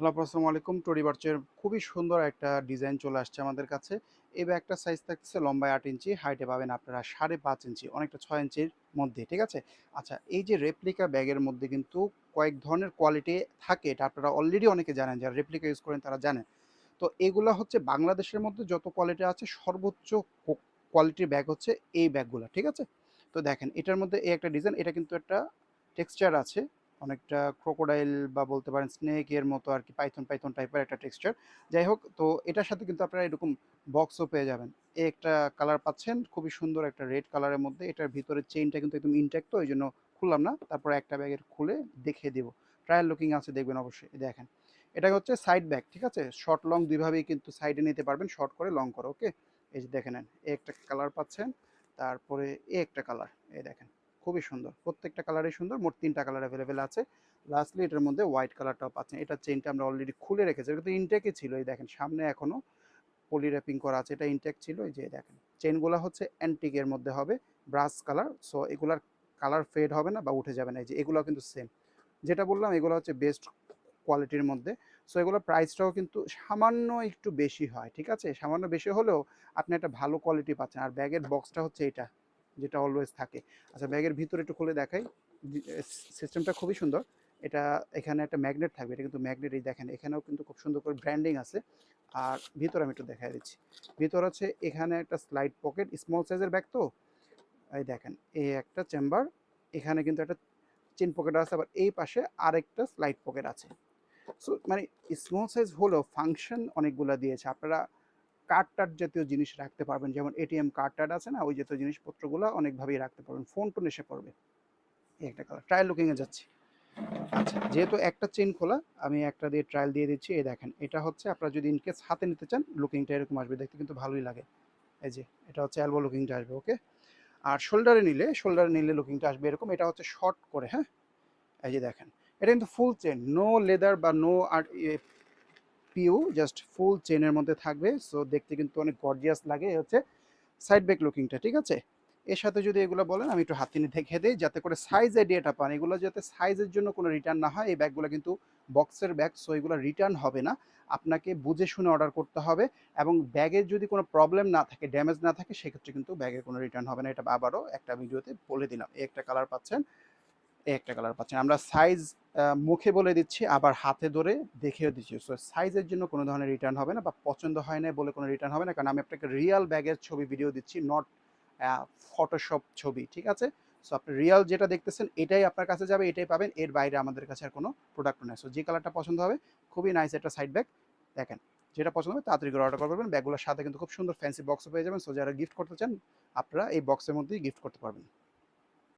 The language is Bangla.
হ্যালো আসসালামু আলাইকুম। টরি বার্চের খুবই সুন্দর একটা ডিজাইন চলে আসছে আমাদের কাছে। এই ব্যাগটার সাইজ থাকতেছে লম্বায় ৮ ইঞ্চি, হাইটে পাবেন আপনারা ৫.৫ ইঞ্চি, অনেকটা ৬ ইঞ্চির মধ্যে, ঠিক আছে? আচ্ছা, এই যে রেপ্লিকা ব্যাগের মধ্যে কিন্তু কয়েক ধরনের কোয়ালিটি থাকে, এটা আপনারা অলরেডি অনেকে জানেন, যারা রেপ্লিকা ইউজ করেন তারা জানেন। তো এগুলা হচ্ছে বাংলাদেশের মধ্যে যত কোয়ালিটি আছে সর্বোচ্চ কোয়ালিটির ব্যাগ হচ্ছে এই ব্যাগগুলা, ঠিক আছে? তো দেখেন এটার মধ্যে এই একটা ডিজাইন, এটা কিন্তু একটা টেক্সচার আছে, অনেকটা ক্রোকোডাইল বা বলতে পারেন স্নেক এর মতো আর কি, পাইথন পাইথন টাইপের একটা টেক্সচার। যাই হোক, তো এটার সাথে কিন্তু আপনারা এরকম বক্সও পেয়ে যাবেন। এই একটা কালার পাচ্ছেন, খুবই সুন্দর একটা রেড কালারের মধ্যে। এটার ভিতরে চেইনটা কিন্তু একদম ইনট্যাক্ট, তো এই জন্য খুললাম না, তারপর একটা ব্যাগের খুলে দেখিয়ে দেবো। ট্রায়াল লুকিং আছে, দেখবেন অবশ্যই। এই দেখেন, এটা হচ্ছে সাইড ব্যাগ, ঠিক আছে? শর্ট লং দুইভাবেই কিন্তু সাইডে নিতে পারবেন, শর্ট করে লং করে, ওকে? এই যে দেখে নেন, এই একটা কালার পাচ্ছেন, তারপরে এই একটা কালার, এই দেখেন, খুবই সুন্দর। প্রত্যেকটা কালারই সুন্দর, মোট ৩টা কালার অ্যাভেলেবেল আছে। লাস্টলি এটার মধ্যে হোয়াইট কালারটাও পাচ্ছেন। এটার চেইনটা আমরা অলরেডি খুলে রেখেছি, এটা কিন্তু ইনটেকই ছিল। এই দেখেন সামনে এখনো পলি র্যাপিং করা আছে, এটা ইনটেক ছিল। এই যে দেখেন, চেইনগুলো হচ্ছে অ্যান্টিকের মধ্যে হবে, ব্রাশ কালার। সো এগুলার কালার ফেড হবে না বা উঠে যাবে না। এই যে এগুলো কিন্তু সেম, যেটা বললাম এগুলো হচ্ছে বেস্ট কোয়ালিটির মধ্যে। সো এগুলোর প্রাইসটাও কিন্তু সামান্য একটু বেশি হয়, ঠিক আছে? সামান্য বেশি হলেও আপনি একটা ভালো কোয়ালিটি পাচ্ছেন। আর ব্যাগের বক্সটা হচ্ছে এটা, যেটা অলওয়েজ থাকে। আচ্ছা, ব্যাগের ভিতরে একটু খুলে দেখাই। সিস্টেমটা খুবই সুন্দর। এটা, এখানে একটা ম্যাগনেট থাকবে, এটা কিন্তু ম্যাগনেট। এই দেখেন এখানেও কিন্তু খুব সুন্দর করে ব্র্যান্ডিং আছে। আর ভিতরে আমি একটু দেখাই দিচ্ছি। ভিতর হচ্ছে এখানে একটা স্লাইড পকেট, স্মল সাইজের ব্যাগ তো। এই দেখেন, এই একটা চেম্বার, এখানে কিন্তু একটা চেন পকেট আছে, আবার এই পাশে আরেকটা স্লাইড পকেট আছে। সো মানে স্মল সাইজ হলেও ফাংশন অনেকগুলা দিয়েছে। আপনারা কার্ড টার্ড জাতীয় জিনিস রাখতে পারবেন, যেমন এটিএম কার্ড টার্ড আছে না, ওই জাতীয় জিনিসপত্রগুলো অনেকভাবেই রাখতে পারবেন। ফোন টোন এসে পড়বে। এই একটা কালার, ট্রায়াল লুকিংয়ে যাচ্ছি। আচ্ছা, যেহেতু একটা চেইন খোলা, আমি একটা দিয়ে ট্রায়াল দিয়ে দিচ্ছি। এই দেখেন, এটা হচ্ছে আপনারা যদি ইনকেস হাতে নিতে চান, লুকিংটা এরকম আসবে, দেখতে কিন্তু ভালোই লাগে। এই যে এটা হচ্ছে এলবো লুকিংটা আসবে, ওকে? আর শোল্ডারে নিলে লুকিংটা আসবে এরকম। এটা হচ্ছে শর্ট করে, হ্যাঁ? এই যে দেখেন, এটা কিন্তু ফুল চেন, নো লেদার বা নো আর পিউ, জাস্ট ফুল চেনের মধ্যে থাকবে। সো দেখতে কিন্তু অনেক গর্জিয়াস লাগে। এই হচ্ছে সাইড ব্যাক লুকিংটা, ঠিক আছে? এর সাথে যদি এগুলো বলেন, আমি একটু হাতে নিয়ে দেখে দিই যাতে করে সাইজ আইডিয়াটা পান। এগুলো যাতে সাইজের জন্য কোনো রিটার্ন না হয়। এই ব্যাগগুলো কিন্তু বক্সের ব্যাগ, সো এগুলো রিটার্ন হবে না। আপনাকে বুঝে শুনে অর্ডার করতে হবে। এবং ব্যাগের যদি কোনো প্রবলেম না থাকে, ড্যামেজ না থাকে, সেক্ষেত্রে কিন্তু ব্যাগের কোনো রিটার্ন হবে না। এটা আবারও একটা ভিডিওতে বলে দিলাম। এই একটা কালার পাচ্ছেন, এই একটা কালার পাচ্ছেন। আমরা সাইজ মুখে বলে দিচ্ছি, আবার হাতে ধরে দেখিয়ে দিচ্ছি। সো সাইজের জন্য কোনো ধরনের রিটার্ন হবে না, বা পছন্দ হয় না বলে কোনো রিটার্ন হবে না, কারণ আমি আপনাকে রিয়াল ব্যাগের ছবি ভিডিও দিচ্ছি, নট ফটোশপ ছবি, ঠিক আছে? সো আপনি রিয়াল যেটা দেখতেছেন এটাই আপনার কাছে যাবে, এটাই পাবেন। এর বাইরে আমাদের কাছে আর কোনো প্রোডাক্ট নেই। সো যে কালারটা পছন্দ হবে, খুবই নাইস একটা সাইড ব্যাগ। দেখেন, যেটা পছন্দ হবে তাড়াতাড়ি করে অর্ডার করবেন। ব্যাগগুলোর সাথে কিন্তু খুব সুন্দর ফ্যান্সি বক্সও পেয়ে যাবেন। সো যারা গিফট করতে চান, আপনারা এই বক্সের মধ্যেই গিফট করতে পারবেন।